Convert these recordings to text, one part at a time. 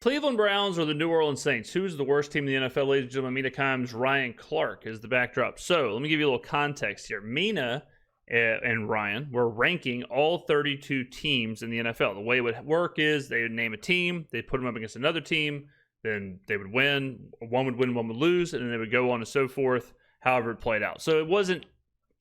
Cleveland Browns or the New Orleans Saints? Who's the worst team in the NFL, ladies and gentlemen? Mina Kimes' Ryan Clark is the backdrop. So let me give you a little context here. Mina and Ryan were ranking all 32 teams in the NFL. The way it would work is they would name a team, they'd put them up against another team, then they would win. One would win, one would lose, and then they would go on and so forth, however it played out. So it wasn't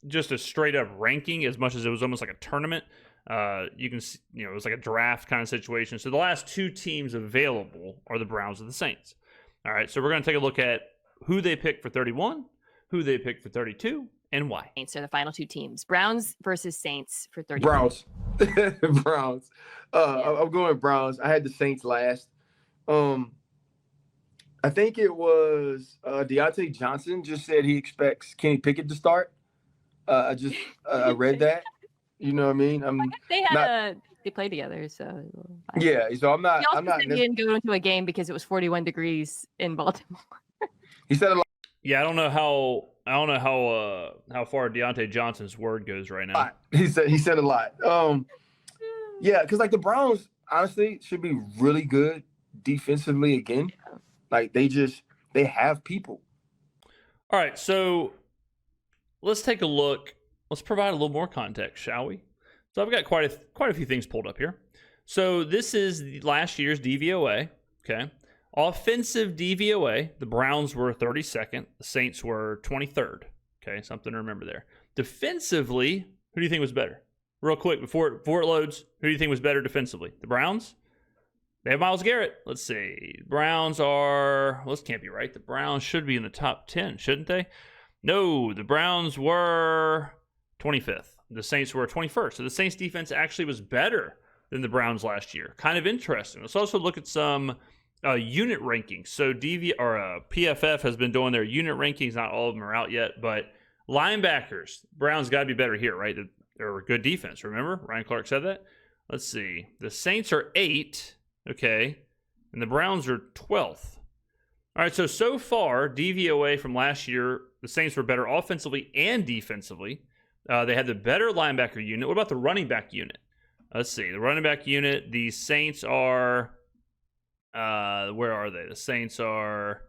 just a straight up ranking as much as it was almost like a tournament. You can see, it was like a draft kind of situation. So the last two teams available are the Browns and the Saints. All right, so we're going to take a look at who they picked for 31, who they picked for 32, and why. Saints are the final two teams. Browns versus Saints for 30. Browns. Browns. I'm going Browns. I had the Saints last. I think it was Deontay Johnson just said he expects Kenny Pickett to start. I read that. You know what I mean? They play together, so yeah. So I'm not. He didn't go into a game because it was 41 degrees in Baltimore. He said a lot. Yeah, I don't know how far Deontay Johnson's word goes right now. He said a lot. Yeah, because like the Browns honestly should be really good defensively again. Like they have people. All right, so let's take a look. Let's provide a little more context, shall we? So I've got quite a few things pulled up here. So this is last year's DVOA. Okay, offensive DVOA. The Browns were 32nd. The Saints were 23rd. Okay, something to remember there. Defensively, who do you think was better? Real quick before it loads, who do you think was better defensively? The Browns. They have Myles Garrett. Let's see. Browns are. Well, this can't be right. The Browns should be in the top 10, shouldn't they? No, the Browns were 25th. The Saints were 21st. So the Saints defense actually was better than the Browns last year. Kind of interesting. Let's also look at some unit rankings. So PFF has been doing their unit rankings. Not all of them are out yet, but linebackers, Browns got to be better here, right? They're a good defense. Remember, Ryan Clark said that. Let's see. The Saints are 8, okay, and the Browns are 12th. All right, so far, DVOA from last year, the Saints were better offensively and defensively. They had the better linebacker unit. What about the running back unit? Let's see. The running back unit, the Saints are, where are they? The Saints are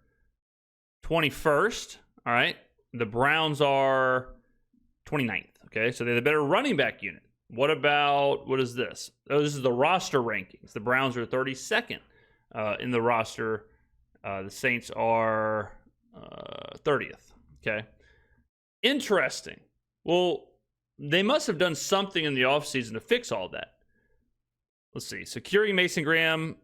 21st, all right? The Browns are 29th, okay? So they're the better running back unit. What is this? Oh, this is the roster rankings. The Browns are 32nd in the roster. The Saints are 30th, okay? Interesting. Well, they must have done something in the offseason to fix all that. Let's see. Securing Mason Graham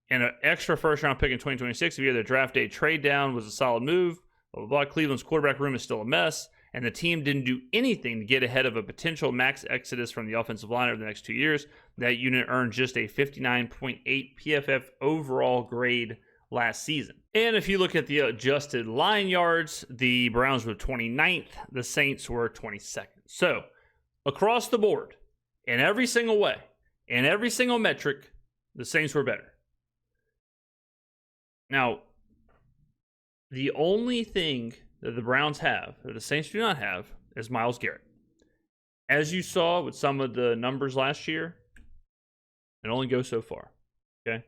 and an extra first-round pick in 2026 via their draft day trade down was a solid move. Blah, blah, blah. Cleveland's quarterback room is still a mess, and the team didn't do anything to get ahead of a potential max exodus from the offensive line over the next 2 years. That unit earned just a 59.8 PFF overall grade last season. And if you look at the adjusted line yards, the Browns were 29th, the Saints were 22nd. So, across the board, in every single way, in every single metric, the Saints were better. Now, the only thing that the Browns have, that the Saints do not have, is Myles Garrett. As you saw with some of the numbers last year, it only goes so far, okay?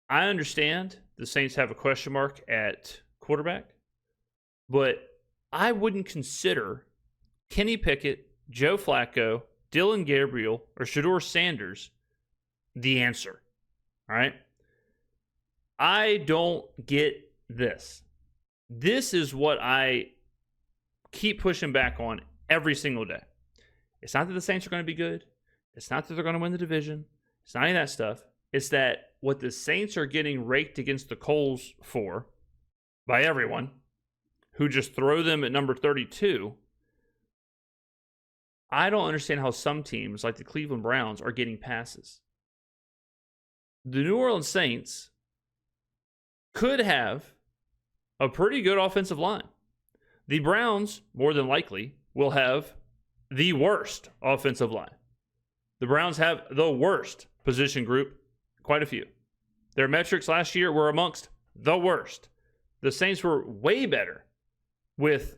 I understand the Saints have a question mark at quarterback, but I wouldn't consider Kenny Pickett, Joe Flacco, Dylan Gabriel, or Shedeur Sanders the answer, all right? I don't get this. This is what I keep pushing back on every single day. It's not that the Saints are going to be good. It's not that they're going to win the division. It's not any of that stuff. It's that what the Saints are getting raked against the coals for by everyone who just throw them at number 32, I don't understand how some teams like the Cleveland Browns are getting passes. The New Orleans Saints could have a pretty good offensive line. The Browns, more than likely, will have the worst offensive line. The Browns have the worst position group, quite a few. Their metrics last year were amongst the worst. The Saints were way better with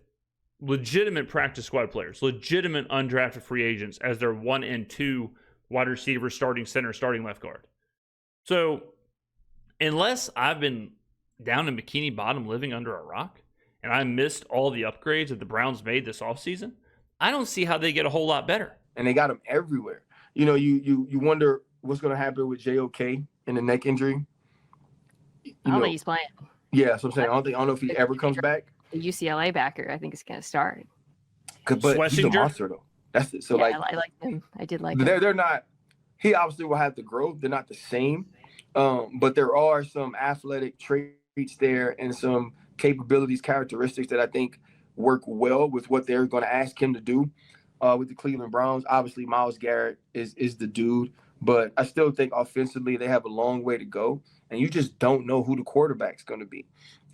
legitimate practice squad players, legitimate undrafted free agents as their 1 and 2 wide receivers, starting center, starting left guard. So, unless I've been down in Bikini Bottom living under a rock and I missed all the upgrades that the Browns made this offseason, I don't see how they get a whole lot better. And they got them everywhere. You know, you wonder what's going to happen with JOK and the neck injury. I don't think he's playing. Yeah, so I'm saying I don't know if he ever comes back. The UCLA backer, I think, is going to start. But he's a monster, though. That's it. So yeah, I like him. I did like him. They're not. He obviously will have to grow. They're not the same, but there are some athletic traits there and some capabilities, characteristics that I think work well with what they're going to ask him to do with the Cleveland Browns. Obviously, Myles Garrett is the dude, but I still think offensively they have a long way to go, and you just don't know who the quarterback's going to be.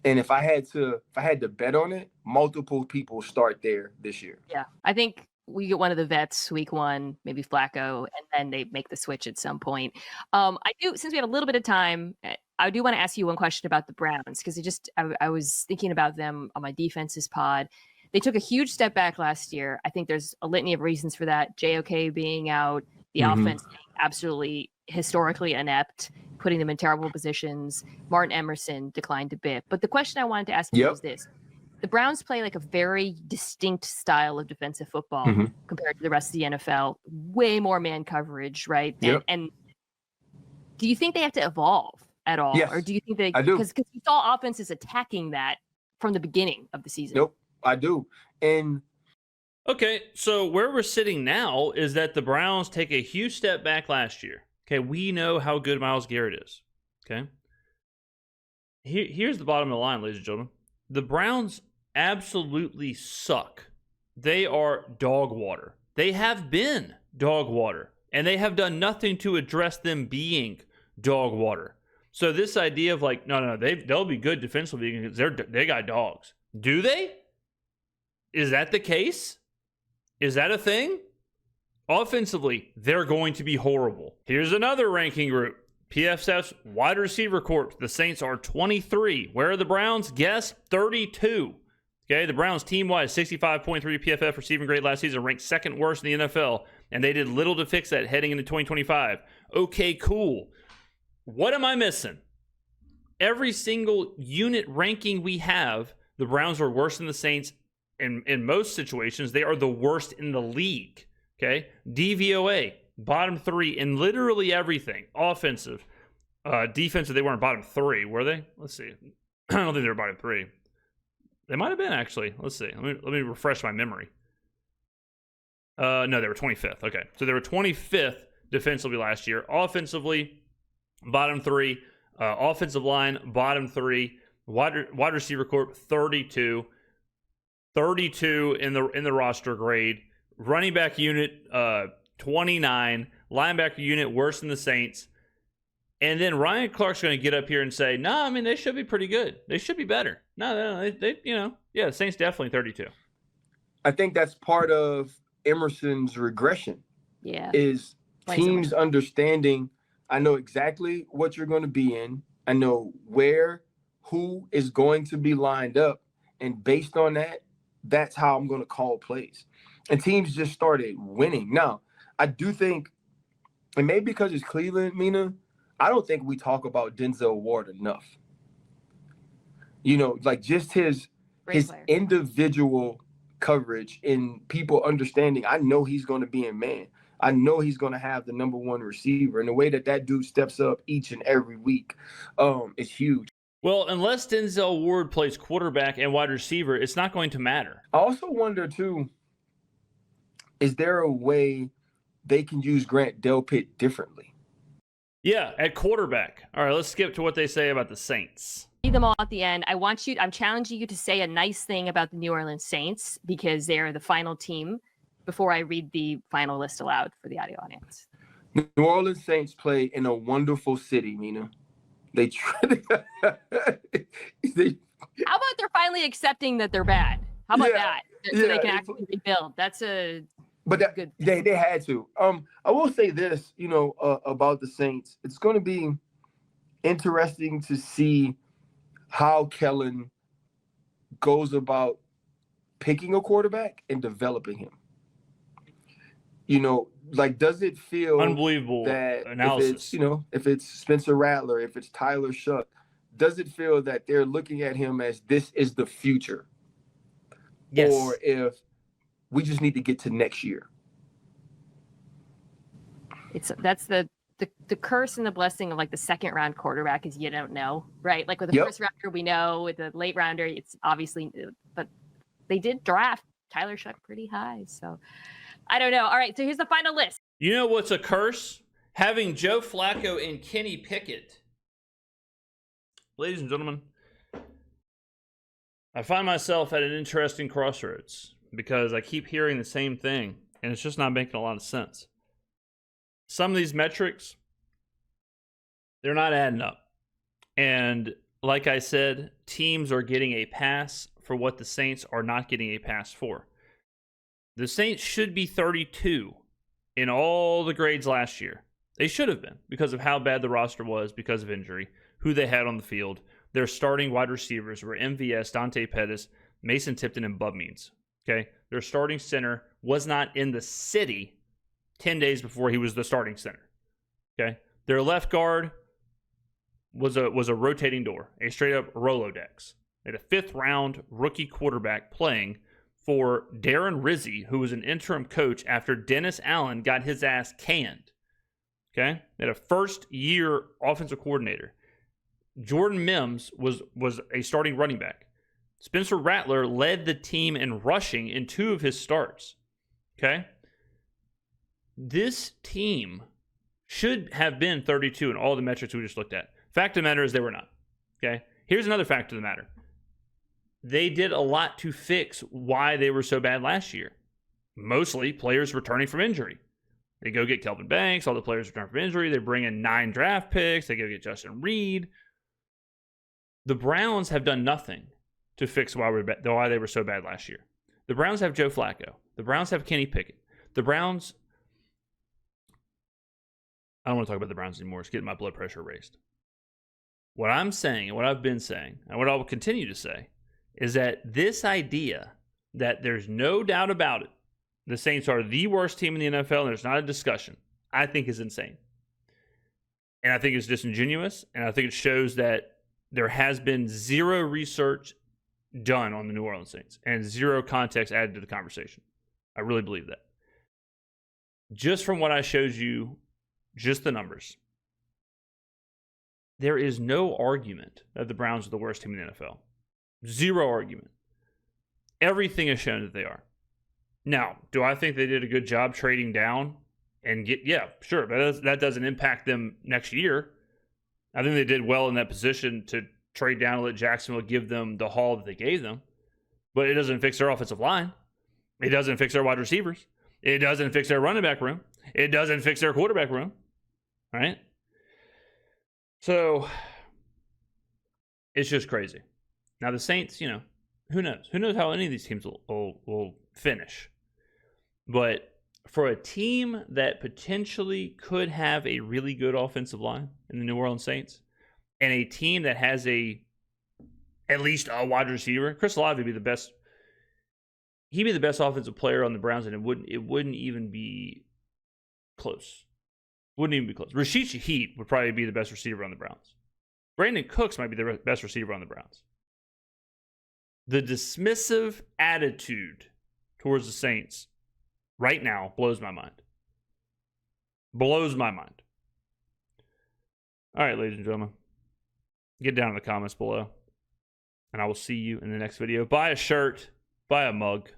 And if I had to bet on it, multiple people start there this year. Yeah, I think we get one of the vets week 1, maybe Flacco, and then they make the switch at some point. I do, since we have a little bit of time, I do want to ask you one question about the Browns, because I was thinking about them on my defenses pod. They took a huge step back last year. I think there's a litany of reasons for that. JOK being out, the offense being absolutely historically inept, putting them in terrible positions. Martin Emerson declined a bit. But the question I wanted to ask you is this. The Browns play like a very distinct style of defensive football compared to the rest of the NFL. Way more man coverage, right? And do you think they have to evolve at all? Yes, or do you think they, I do. Because we saw offenses attacking that from the beginning of the season. Nope, I do. And okay, so where we're sitting now is that the Browns take a huge step back last year. Okay, we know how good Myles Garrett is. Okay, here's the bottom of the line, ladies and gentlemen. The Browns absolutely suck. They are dog water. They have been dog water, and they have done nothing to address them being dog water. So this idea of like, no, they'll be good defensively because they got dogs. Do they? Is that the case? Is that a thing? Offensively, they're going to be horrible. Here's another ranking group. PFF's wide receiver corps. The Saints are 23. Where are the Browns? Guess 32. Okay, the Browns team-wide 65.3 PFF receiving grade last season, ranked second worst in the NFL, and they did little to fix that heading into 2025. Okay, cool. What am I missing? Every single unit ranking we have, the Browns are worse than the Saints. In most situations, they are the worst in the league. Okay, DVOA, bottom 3 in literally everything. Offensive, defensive, they weren't bottom 3, were they? Let's see. I don't think they were bottom 3. They might have been, actually. Let's see. Let me refresh my memory. No, they were 25th. Okay, so they were 25th defensively last year. Offensively, bottom 3. Offensive line, bottom 3. Wide receiver corps, 32. 32 in the roster grade. Running back unit, 29. Linebacker unit, worse than the Saints. And then Ryan Clark's going to get up here and say, no, I mean, they should be pretty good. They should be better. No, they the Saints definitely 32. I think that's part of Emerson's regression. Yeah. Is teams understanding, I know exactly what you're going to be in. I know who is going to be lined up. And based on that, that's how I'm going to call plays. And teams just started winning. Now, I do think, and maybe because it's Cleveland, Mina, I don't think we talk about Denzel Ward enough. You know, like just his individual coverage and people understanding, I know he's going to be in man. I know he's going to have the number 1 receiver. And the way that dude steps up each and every week is huge. Well, unless Denzel Ward plays quarterback and wide receiver, it's not going to matter. I also wonder, too, is there a way they can use Grant Delpit differently? Yeah, at quarterback. All right, let's skip to what they say about the Saints. Read them all at the end. I'm challenging you to say a nice thing about the New Orleans Saints because they're the final team before I read the final list aloud for the audio audience. New Orleans Saints play in a wonderful city, Mina. They try How about they're finally accepting that they're bad? How about that? So they can actually rebuild. That's a good thing. They had to. I will say this, about the Saints. It's going to be interesting to see how Kellen goes about picking a quarterback and developing him. like, does it feel Unbelievable that analysis. if it's Spencer Rattler, if it's Tyler Shuck, does it feel that they're looking at him as this is the future? Yes. Or if we just need to get to next year? That's the curse and the blessing of like the second round quarterback is you don't know, right? Like with the Yep. first rounder, we know. With the late rounder, it's obviously, but they did draft Tyler Shuck pretty high, so I don't know. All right, so here's the final list. You know what's a curse? Having Joe Flacco and Kenny Pickett. Ladies and gentlemen, I find myself at an interesting crossroads because I keep hearing the same thing, and it's just not making a lot of sense. Some of these metrics, they're not adding up. And like I said, teams are getting a pass for what the Saints are not getting a pass for. The Saints should be 32 in all the grades last year. They should have been because of how bad the roster was because of injury, who they had on the field. Their starting wide receivers were MVS, Dante Pettis, Mason Tipton, and Bub Means. Okay? Their starting center was not in the city 10 days before he was the starting center. Okay? Their left guard was a rotating door, a straight up Rolodex. They had a 5th round rookie quarterback playing for Darren Rizzi, who was an interim coach after Dennis Allen got his ass canned. Okay? They had a first-year offensive coordinator. Jordan Mims was a starting running back. Spencer Rattler led the team in rushing in 2 of his starts. Okay? This team should have been 32 in all the metrics we just looked at. Fact of the matter is they were not. Okay? Here's another fact of the matter. They did a lot to fix why they were so bad last year. Mostly players returning from injury. They go get Kelvin Banks, all the players return from injury. They bring in 9 draft picks. They go get Justin Reed. The Browns have done nothing to fix why they were so bad last year. The Browns have Joe Flacco. The Browns have Kenny Pickett. The Browns... I don't want to talk about the Browns anymore. It's getting my blood pressure raised. What I'm saying, and what I've been saying, and what I will continue to say, is that this idea that there's no doubt about it, the Saints are the worst team in the NFL, and there's not a discussion, I think is insane. And I think it's disingenuous, and I think it shows that there has been zero research done on the New Orleans Saints and zero context added to the conversation. I really believe that. Just from what I showed you, just the numbers, there is no argument that the Browns are the worst team in the NFL. Zero argument. Everything has shown that they are. Now, do I think they did a good job trading down and yeah, sure, but that doesn't impact them next year. I think they did well in that position to trade down and let Jacksonville give them the haul that they gave them. But it doesn't fix their offensive line. It doesn't fix their wide receivers. It doesn't fix their running back room. It doesn't fix their quarterback room. All right? So, it's just crazy. Now, the Saints, who knows? Who knows how any of these teams will finish? But for a team that potentially could have a really good offensive line in the New Orleans Saints, and a team that has at least a wide receiver, Chris Olave would be the best. He'd be the best offensive player on the Browns, and it wouldn't even be close. Wouldn't even be close. Rashid Shaheed would probably be the best receiver on the Browns. Brandon Cooks might be the best receiver on the Browns. The dismissive attitude towards the Saints right now blows my mind. Blows my mind. All right, ladies and gentlemen. Get down in the comments below. And I will see you in the next video. Buy a shirt. Buy a mug.